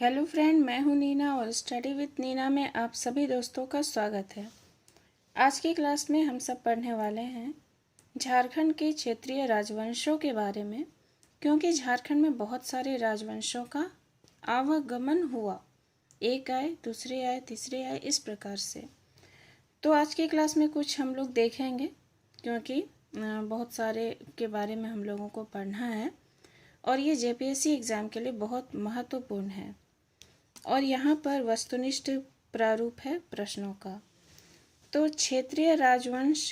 Hello friend, मैं हूं नीना और स्टडी विद नीना में आप सभी दोस्तों का स्वागत है। आज की क्लास में हम सब पढ़ने वाले हैं झारखंड के क्षेत्रीय राजवंशों के बारे में, क्योंकि झारखंड में बहुत सारे राजवंशों का आवागमन हुआ। एक आए, दूसरे आए, तीसरे आए, इस प्रकार से। तो आज की क्लास में कुछ हम लोग देखेंगे, क्योंकि बहुत सारे के बारे में हम लोगों को पढ़ना है और ये जेपीएससी एग्ज़ाम के लिए बहुत महत्वपूर्ण है। और यहाँ पर वस्तुनिष्ठ प्रारूप है प्रश्नों का। तो क्षेत्रीय राजवंश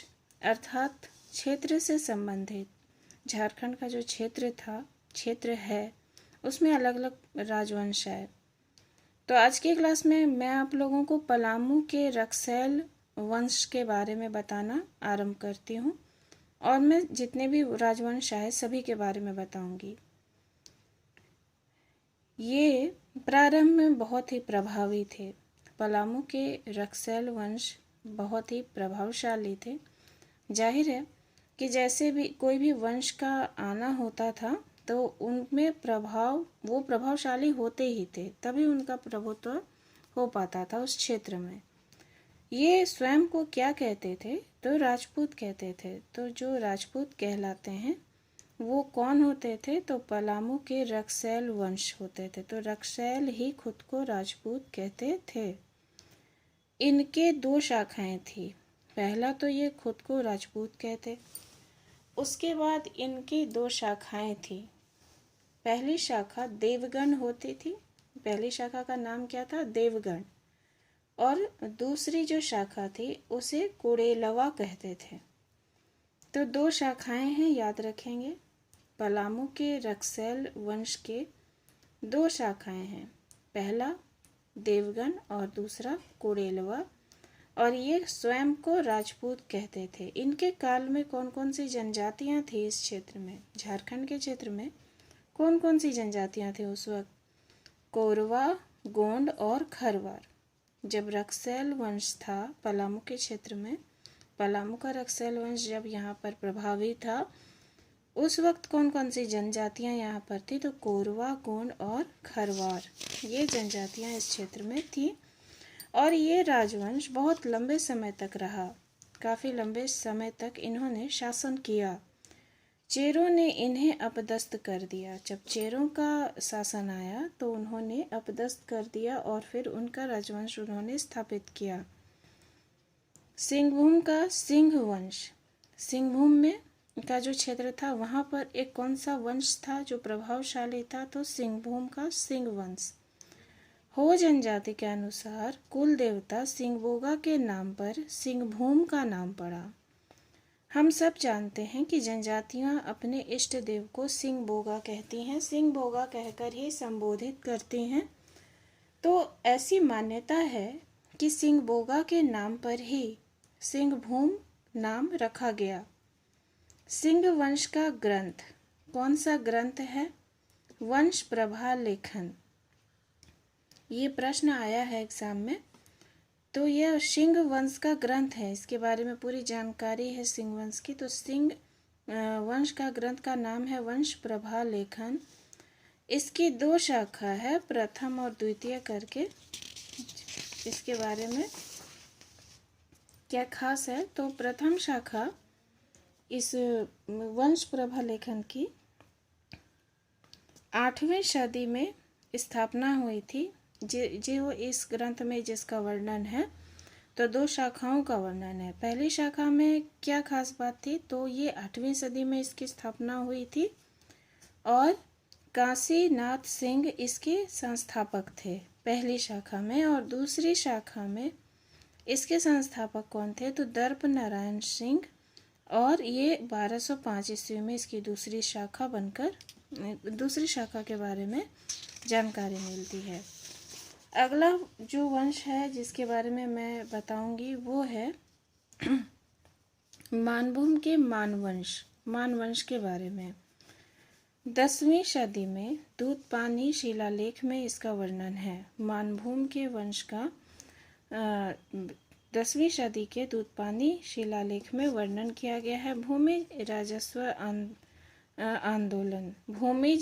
अर्थात क्षेत्र से संबंधित झारखंड का जो क्षेत्र है, उसमें अलग अलग राजवंश है। तो आज की क्लास में मैं आप लोगों को पलामू के रक्सैल वंश के बारे में बताना आरंभ करती हूँ और मैं जितने भी राजवंश आए सभी के बारे में बताऊंगी। ये प्रारंभ में बहुत ही प्रभावी थे। पलामू के रक्सैल वंश बहुत ही प्रभावशाली थे। जाहिर है कि जैसे भी कोई भी वंश का आना होता था तो उनमें वो प्रभावशाली होते ही थे, तभी उनका प्रभुत्व हो पाता था उस क्षेत्र में। ये स्वयं को क्या कहते थे? तो राजपूत कहते थे। तो जो राजपूत कहलाते हैं वो कौन होते थे? तो पलामू के रक्सैल वंश होते थे। तो रक्सैल ही खुद को राजपूत कहते थे। इनके दो शाखाएं थी। पहला तो ये खुद को राजपूत कहते, उसके बाद इनकी दो शाखाएं थी। पहली शाखा देवगण होती थी। पहली शाखा का नाम क्या था? देवगण। और दूसरी जो शाखा थी उसे कुड़ेलवा कहते थे। तो दो शाखाएं हैं, याद रखेंगे। पलामू के रक्सैल वंश के दो शाखाएं हैं, पहला देवगण और दूसरा कुड़ेलवा। और ये स्वयं को राजपूत कहते थे। इनके काल में कौन कौन सी जनजातियां थी इस क्षेत्र में? झारखंड के क्षेत्र में कौन कौन सी जनजातियां थी उस वक्त? कोरवा, गोंड और खरवार। जब रक्सैल वंश था पलामू के क्षेत्र में, पलामू का रक्सैल वंश जब यहाँ पर प्रभावी था, उस वक्त कौन कौन सी जनजातियां यहाँ पर थी? तो कोरवा, गोंड और खरवार, ये जनजातियां इस क्षेत्र में थी। और ये राजवंश बहुत लंबे समय तक रहा। काफ़ी लंबे समय तक इन्होंने शासन किया। चेरों ने इन्हें अपदस्थ कर दिया। जब चेरों का शासन आया तो उन्होंने अपदस्थ कर दिया और फिर उनका राजवंश उन्होंने स्थापित किया। सिंहभूम का सिंह वंश, सिंहभूम में का जो क्षेत्र था वहाँ पर एक कौन सा वंश था जो प्रभावशाली था? तो सिंहभूम का सिंह वंश। हो जनजाति के अनुसार कुल देवता सिंहबोगा के नाम पर सिंहभूम का नाम पड़ा। हम सब जानते हैं कि जनजातियां अपने इष्ट देव को सिंहबोगा कहती हैं, सिंहबोगा कहकर ही संबोधित करती हैं। तो ऐसी मान्यता है कि सिंहबोगा के नाम पर ही सिंहभूम नाम रखा गया। सिंह वंश का ग्रंथ कौन सा ग्रंथ है? वंश प्रभा लेखन। ये प्रश्न आया है एग्जाम में। तो यह सिंह वंश का ग्रंथ है, इसके बारे में पूरी जानकारी है सिंह वंश की। तो सिंह वंश का ग्रंथ का नाम है वंश प्रभा लेखन। इसकी दो शाखा है, प्रथम और द्वितीय करके। इसके बारे में क्या खास है? तो प्रथम शाखा इस वंश प्रभा लेखन की 8वीं सदी में स्थापना हुई थी। जो इस ग्रंथ में जिसका वर्णन है, तो दो शाखाओं का वर्णन है। पहली शाखा में क्या खास बात थी? तो ये 8वीं सदी में इसकी स्थापना हुई थी और काशीनाथ सिंह इसके संस्थापक थे पहली शाखा में। और दूसरी शाखा में इसके संस्थापक कौन थे? तो दर्प नारायण सिंह। और ये 1205 ईस्वी में इसकी दूसरी शाखा बनकर, दूसरी शाखा के बारे में जानकारी मिलती है। अगला जो वंश है जिसके बारे में मैं बताऊंगी वो है मानभूम के मानवंश। मानवंश के बारे में 10वीं सदी में दूधपानी शिलालेख में इसका वर्णन है। मानभूम के वंश का 10वीं सदी के दूधपानी शिलालेख में वर्णन किया गया है। भूमि राजस्व आंदोलन, भूमि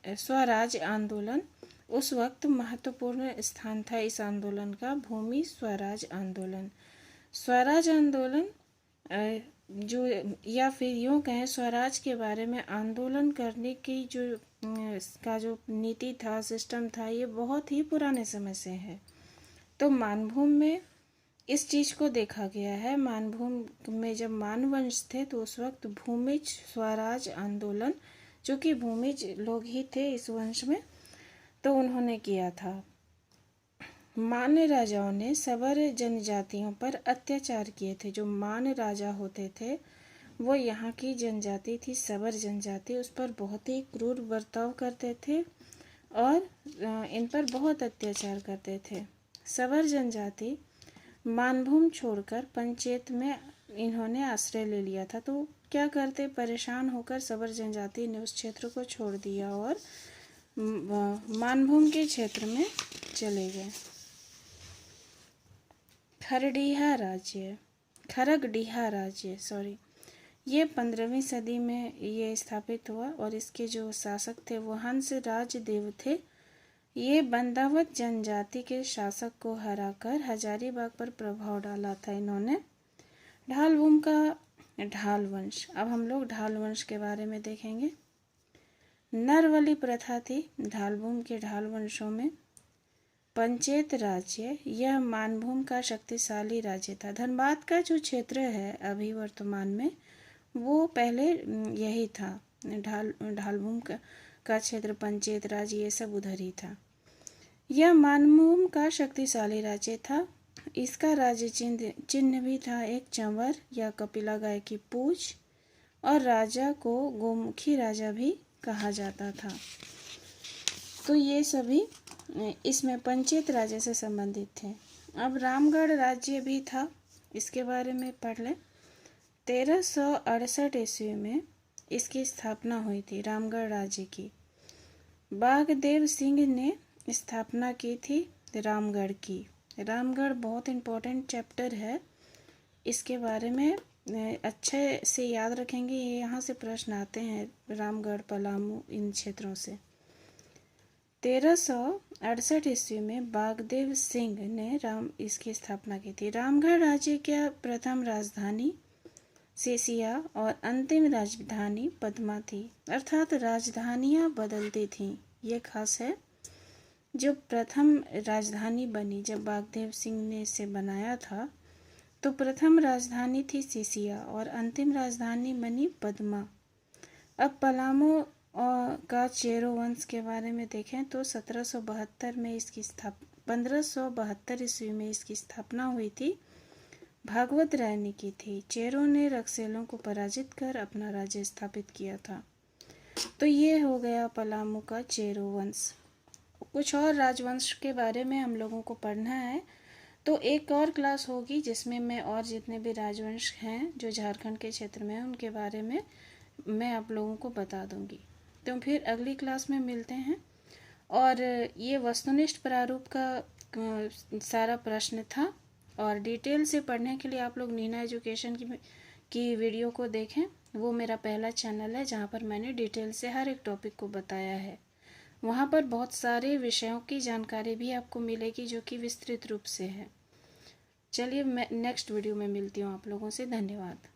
स्वराज आंदोलन उस वक्त महत्वपूर्ण स्थान था इस आंदोलन का भूमि स्वराज आंदोलन। स्वराज आंदोलन जो, या फिर यूँ कहें स्वराज के बारे में आंदोलन करने की का जो नीति था, सिस्टम था, ये बहुत ही पुराने समय से है। तो मानभूम में इस चीज़ को देखा गया है। मानभूम में जब मानवंश थे तो उस वक्त भूमिज स्वराज आंदोलन, जो कि भूमिज लोग ही थे इस वंश में, तो उन्होंने किया था। मान राजाओं ने सवर जनजातियों पर अत्याचार किए थे। जो मान राजा होते थे वो यहाँ की जनजाति थी, सवर जनजाति, उस पर बहुत ही क्रूर बर्ताव करते थे और इन पर बहुत अत्याचार करते थे। सवर जनजाति मानभूम छोड़कर पंचेत में इन्होंने आश्रय ले लिया था। तो क्या करते, परेशान होकर सवर जनजाति ने उस क्षेत्र को छोड़ दिया और मानभूम के क्षेत्र में चले गए। खरगडीहा राज्य ये 15वीं सदी में ये स्थापित हुआ और इसके जो शासक थे वो हंस राज देव थे। ये बंदावत जनजाति के शासक को हराकर हजारीबाग पर प्रभाव डाला था इन्होंने। ढालभूम का ढाल वंश। अब हम लोग ढाल वंश के बारे में देखेंगे। नरवली प्रथा थी ढालभूम के ढाल वंशों में। पंचेत राज्य, यह मानभूम का शक्तिशाली राज्य था। धनबाद का जो क्षेत्र है अभी वर्तमान में, वो पहले यही था। ढालभूम का क्षेत्र, पंचेत राज्य, ये सब उधर ही था। यह मानभूम का शक्तिशाली राज्य था। इसका राज्य चिन्ह भी था एक चंवर या कपिला गाय की पूंछ, और राजा को गोमुखी राजा भी कहा जाता था। तो ये सभी इसमें पंचेत राज्य से संबंधित थे। अब रामगढ़ राज्य भी था, इसके बारे में पढ़ लें। 1368 ईस्वी में इसकी स्थापना हुई थी, रामगढ़ राज्य की। बागदेव सिंह ने स्थापना की थी रामगढ़ की। रामगढ़ बहुत इम्पोर्टेंट चैप्टर है, इसके बारे में अच्छे से याद रखेंगे। ये यहाँ से प्रश्न आते हैं, रामगढ़, पलामू, इन क्षेत्रों से। 1368 ईस्वी में बागदेव सिंह ने इसकी स्थापना की थी। रामगढ़ राज्य की प्रथम राजधानी सेसिया और अंतिम राजधानी पद्मा थी। अर्थात राजधानियाँ बदलती थीं, ये खास है। जो प्रथम राजधानी बनी, जब बागदेव सिंह ने इसे बनाया था, तो प्रथम राजधानी थी सीसिया और अंतिम राजधानी बनी पद्मा। अब पलामू का चेरो वंश के बारे में देखें तो 1772 में इसकी 1572 ईस्वी में इसकी स्थापना हुई थी। भागवत राय ने की थी। चेरो ने रक्सेलों को पराजित कर अपना राज्य स्थापित किया था। तो ये हो गया पलामू का चेरो वंश। कुछ और राजवंश के बारे में हम लोगों को पढ़ना है, तो एक और क्लास होगी जिसमें मैं और जितने भी राजवंश हैं जो झारखंड के क्षेत्र में हैं उनके बारे में मैं आप लोगों को बता दूंगी। तो फिर अगली क्लास में मिलते हैं। और ये वस्तुनिष्ठ प्रारूप का सारा प्रश्न था, और डिटेल से पढ़ने के लिए आप लोग नीना एजुकेशन की वीडियो को देखें। वो मेरा पहला चैनल है जहाँ पर मैंने डिटेल से हर एक टॉपिक को बताया है। वहाँ पर बहुत सारे विषयों की जानकारी भी आपको मिलेगी जो कि विस्तृत रूप से है। चलिए मैं नेक्स्ट वीडियो में मिलती हूँ आप लोगों से। धन्यवाद।